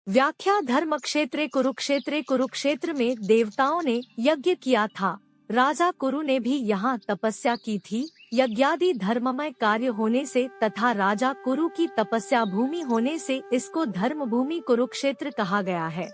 व्याख्या धर्म क्षेत्रे कुरुक्षेत्रे, कुरुक्षेत्र में देवताओं ने यज्ञ किया था। राजा कुरु ने भी यहाँ तपस्या की थी। यज्ञादि धर्ममय कार्य होने से तथा राजा कुरु की तपस्या भूमि होने से इसको धर्म भूमि कुरुक्षेत्र कहा गया है।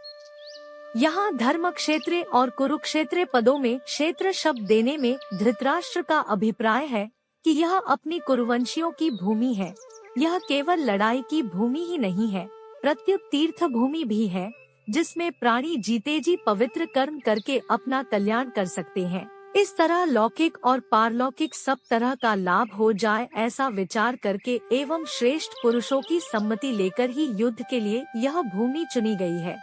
यहाँ धर्म क्षेत्रे और कुरुक्षेत्रे पदों में क्षेत्र शब्द देने में धृतराष्ट्र का अभिप्राय है कि यह अपनी कुरुवंशियों की भूमि है। यह केवल लड़ाई की भूमि ही नहीं है, प्रत्युत तीर्थ भूमि भी है, जिसमें प्राणी जीते जी पवित्र कर्म करके अपना कल्याण कर सकते हैं। इस तरह लौकिक और पारलौकिक सब तरह का लाभ हो जाए, ऐसा विचार करके एवं श्रेष्ठ पुरुषों की सम्मति लेकर ही युद्ध के लिए यह भूमि चुनी गई है।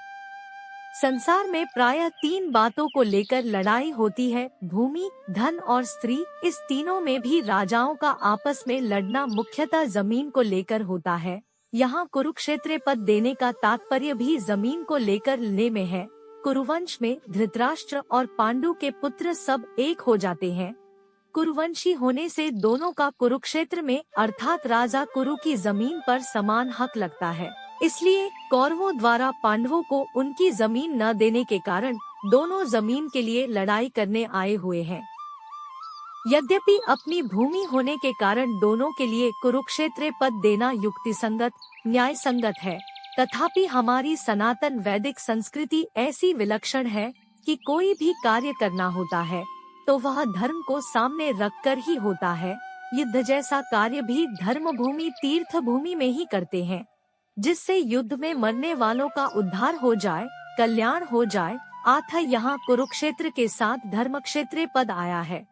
संसार में प्रायः 3 बातों को लेकर लड़ाई होती है, भूमि, धन और स्त्री। इस तीनों में भी राजाओं का आपस में लड़ना मुख्यतः जमीन को लेकर होता है। यहाँ कुरुक्षेत्र पद देने का तात्पर्य भी जमीन को लेकर लेने में है। कुरुवंश में धृतराष्ट्र और पांडु के पुत्र सब एक हो जाते हैं। कुरुवंशी होने से दोनों का कुरुक्षेत्र में अर्थात राजा कुरु की जमीन पर समान हक लगता है। इसलिए कौरवों द्वारा पांडवों को उनकी जमीन न देने के कारण दोनों जमीन के लिए लड़ाई करने आए हुए हैं। यद्यपि अपनी भूमि होने के कारण दोनों के लिए कुरुक्षेत्र पद देना युक्तिसंगत, न्याय संगत है, तथापि हमारी सनातन वैदिक संस्कृति ऐसी विलक्षण है कि कोई भी कार्य करना होता है तो वह धर्म को सामने रखकर ही होता है। युद्ध जैसा कार्य भी धर्म भूमि तीर्थ भूमि में ही करते हैं, जिससे युद्ध में मरने वालों का उद्धार हो जाए, कल्याण हो जाए। अतः यहाँ कुरुक्षेत्र के साथ धर्मक्षेत्र पद आया है।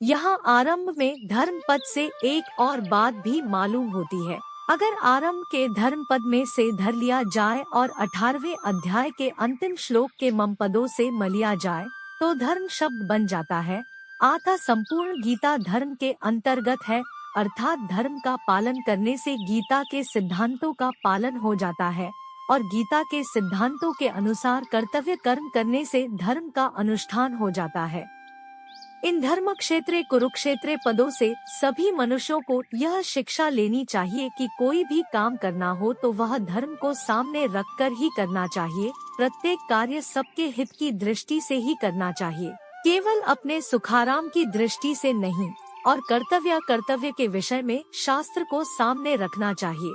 यहाँ आरंभ में धर्म पद से एक और बात भी मालूम होती है। अगर आरंभ के धर्म पद में से धर लिया जाए और 18वें अध्याय के अंतिम श्लोक के मम पदों से मलिया जाए तो धर्म शब्द बन जाता है। अतः संपूर्ण गीता धर्म के अंतर्गत है, अर्थात धर्म का पालन करने से गीता के सिद्धांतों का पालन हो जाता है और गीता के सिद्धांतों के अनुसार कर्तव्य कर्म करने से धर्म का अनुष्ठान हो जाता है। इन धर्म क्षेत्र कुरुक्षेत्र पदों से सभी मनुष्यों को यह शिक्षा लेनी चाहिए कि कोई भी काम करना हो तो वह धर्म को सामने रखकर ही करना चाहिए। प्रत्येक कार्य सबके हित की दृष्टि से ही करना चाहिए, केवल अपने सुखाराम की दृष्टि से नहीं, और कर्तव्य के विषय में शास्त्र को सामने रखना चाहिए।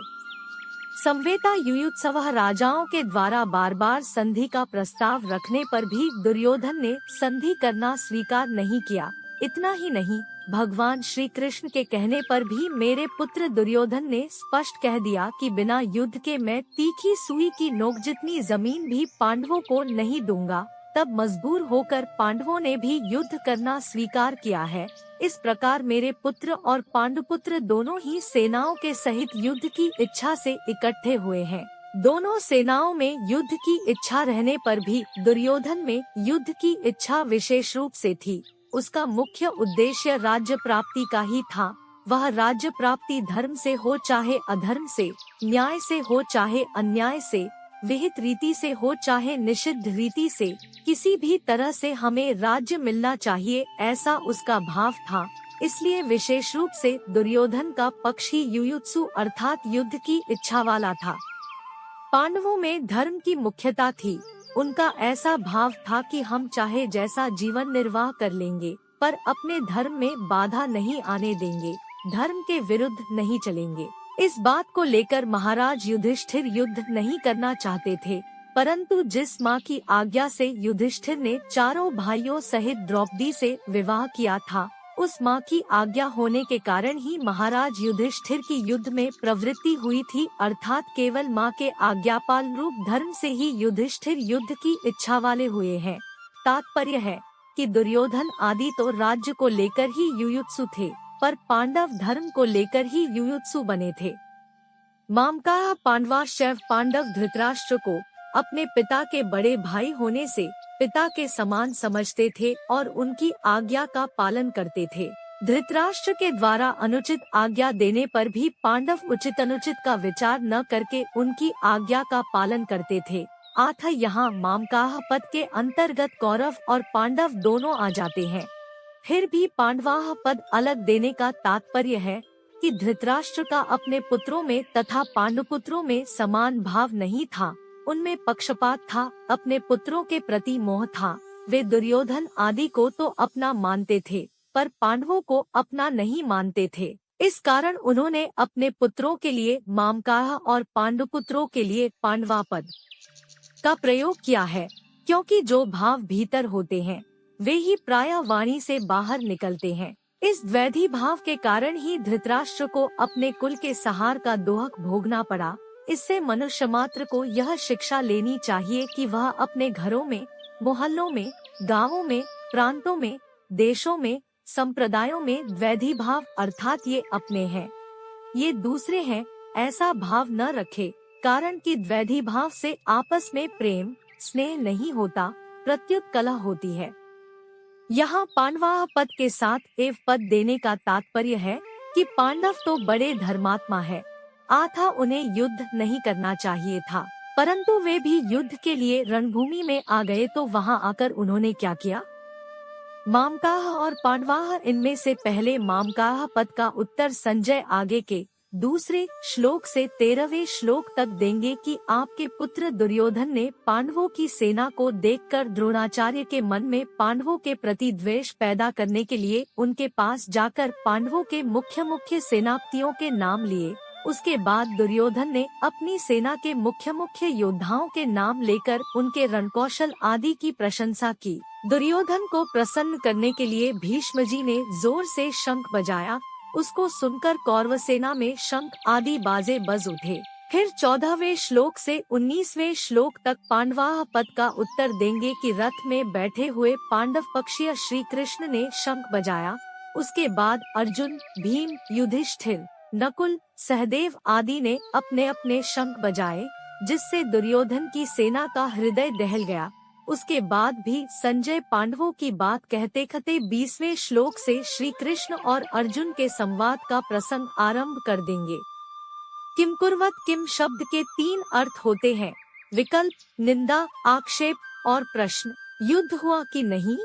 संवेता युयुत्सवः राजाओं के द्वारा बार बार संधि का प्रस्ताव रखने पर भी दुर्योधन ने संधि करना स्वीकार नहीं किया। इतना ही नहीं, भगवान श्री कृष्ण के कहने पर भी मेरे पुत्र दुर्योधन ने स्पष्ट कह दिया कि बिना युद्ध के मैं तीखी सुई की नोक जितनी जमीन भी पांडवों को नहीं दूंगा। तब मजबूर होकर पांडवों ने भी युद्ध करना स्वीकार किया है। इस प्रकार मेरे पुत्र और पांडुपुत्र दोनों ही सेनाओं के सहित युद्ध की इच्छा से इकट्ठे हुए हैं। दोनों सेनाओं में युद्ध की इच्छा रहने पर भी दुर्योधन में युद्ध की इच्छा विशेष रूप से थी। उसका मुख्य उद्देश्य राज्य प्राप्ति का ही था। वह राज्य प्राप्ति धर्म से हो चाहे अधर्म से, न्याय से हो चाहे अन्याय से, विहित रीति से हो चाहे निषिद्ध रीति से, किसी भी तरह से हमें राज्य मिलना चाहिए, ऐसा उसका भाव था। इसलिए विशेष रूप से दुर्योधन का पक्ष ही युयुत्सु अर्थात युद्ध की इच्छा वाला था। पांडवों में धर्म की मुख्यता थी। उनका ऐसा भाव था कि हम चाहे जैसा जीवन निर्वाह कर लेंगे, पर अपने धर्म में बाधा नहीं आने देंगे, धर्म के विरुद्ध नहीं चलेंगे। इस बात को लेकर महाराज युधिष्ठिर युद्ध नहीं करना चाहते थे, परंतु जिस माँ की आज्ञा से युधिष्ठिर ने चारों भाइयों सहित द्रौपदी से विवाह किया था, उस माँ की आज्ञा होने के कारण ही महाराज युधिष्ठिर की युद्ध में प्रवृत्ति हुई थी, अर्थात केवल माँ के आज्ञापाल रूप धर्म से ही युधिष्ठिर युद्ध की इच्छा वाले हुए हैं। तात्पर्य है कि दुर्योधन आदि तो राज्य को लेकर ही युयुत्सु थे, पर पांडव धर्म को लेकर ही युयुत्सु बने थे। मामकाः पांडवाश्चैव, पांडव धृतराष्ट्र को अपने पिता के बड़े भाई होने से पिता के समान समझते थे और उनकी आज्ञा का पालन करते थे। धृतराष्ट्र के द्वारा अनुचित आज्ञा देने पर भी पांडव उचित अनुचित का विचार न करके उनकी आज्ञा का पालन करते थे। अतः यहाँ मामकाः पद के अंतर्गत कौरव और पांडव दोनों आ जाते हैं। फिर भी पांडवाः पद अलग देने का तात्पर्य है कि धृतराष्ट्र का अपने पुत्रों में तथा पांडुपुत्रों में समान भाव नहीं था। उनमें पक्षपात था, अपने पुत्रों के प्रति मोह था। वे दुर्योधन आदि को तो अपना मानते थे, पर पांडवों को अपना नहीं मानते थे। इस कारण उन्होंने अपने पुत्रों के लिए मामकाह और पांडुपुत्रों के लिए पांडवापद का प्रयोग किया है, क्योंकि जो भाव भीतर होते हैं वे ही प्रायः वाणी से बाहर निकलते हैं। इस द्वैधी भाव के कारण ही धृतराष्ट्र को अपने कुल के सहार का दोहक भोगना पड़ा। इससे मनुष्य मात्र को यह शिक्षा लेनी चाहिए कि वह अपने घरों में, मोहल्लों में, गांवों में, प्रांतों में, देशों में, संप्रदायों में द्वैधी भाव अर्थात ये अपने हैं, ये दूसरे हैं, ऐसा भाव न रखे। कारण कि द्वैधी भाव से आपस में प्रेम स्नेह नहीं होता, प्रत्युत कलह होती है। यहाँ पांडवाह पद के साथ एव पद देने का तात्पर्य है कि पांडव तो बड़े धर्मात्मा है, अतः उन्हें युद्ध नहीं करना चाहिए था। परंतु वे भी युद्ध के लिए रणभूमि में आ गए तो वहाँ आकर उन्होंने क्या किया? मामकाह और पांडवाह, इनमें से पहले मामकाह पद का उत्तर संजय आगे के दूसरे श्लोक से 13वें श्लोक तक देंगे कि आपके पुत्र दुर्योधन ने पांडवों की सेना को देखकर द्रोणाचार्य के मन में पांडवों के प्रति द्वेष पैदा करने के लिए उनके पास जाकर पांडवों के मुख्य सेनापतियों के नाम लिए। उसके बाद दुर्योधन ने अपनी सेना के मुख्य योद्धाओं के नाम लेकर उनके रणकौशल आदि की प्रशंसा की। दुर्योधन को प्रसन्न करने के लिए भीष्म जी ने जोर से शंख बजाया। उसको सुनकर कौरव सेना में शंख आदि बाजे बज उठे। फिर 14वें श्लोक से 19वें श्लोक तक पांडवाह पद का उत्तर देंगे कि रथ में बैठे हुए पांडव पक्षीय श्री कृष्ण ने शंख बजाया। उसके बाद अर्जुन, भीम, युधिष्ठिर, नकुल, सहदेव आदि ने अपने अपने शंख बजाए, जिससे दुर्योधन की सेना का हृदय दहल गया। उसके बाद भी संजय पांडवों की बात कहते कहते 20वें श्लोक से श्री कृष्ण और अर्जुन के संवाद का प्रसंग आरंभ कर देंगे। किम कुर्वत किम शब्द के 3 अर्थ होते हैं, विकल्प, निंदा, आक्षेप और प्रश्न। युद्ध हुआ कि नहीं?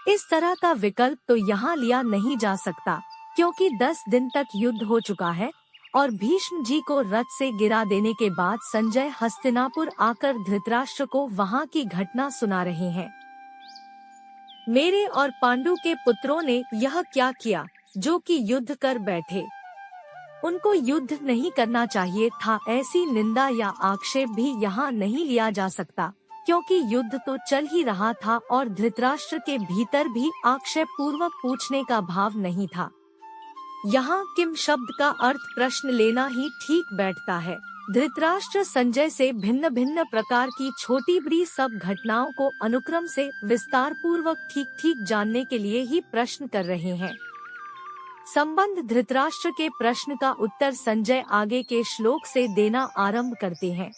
इस तरह का विकल्प तो यहाँ लिया नहीं जा सकता, क्योंकि 10 दिन तक युद्ध हो चुका है और भीष्म जी को रथ से गिरा देने के बाद संजय हस्तिनापुर आकर धृतराष्ट्र को वहाँ की घटना सुना रहे हैं। मेरे और पांडु के पुत्रों ने यह क्या किया जो कि युद्ध कर बैठे? उनको युद्ध नहीं करना चाहिए था, ऐसी निंदा या आक्षेप भी यहाँ नहीं लिया जा सकता, क्योंकि युद्ध तो चल ही रहा था और धृतराष्ट्र के भीतर भी आक्षेप पूर्वक पूछने का भाव नहीं था। यहाँ किम शब्द का अर्थ प्रश्न लेना ही ठीक बैठता है। धृतराष्ट्र संजय से भिन्न भिन्न प्रकार की छोटी बड़ी सब घटनाओं को अनुक्रम से विस्तार पूर्वक ठीक जानने के लिए ही प्रश्न कर रहे हैं। संबंध धृतराष्ट्र के प्रश्न का उत्तर संजय आगे के श्लोक से देना आरंभ करते हैं।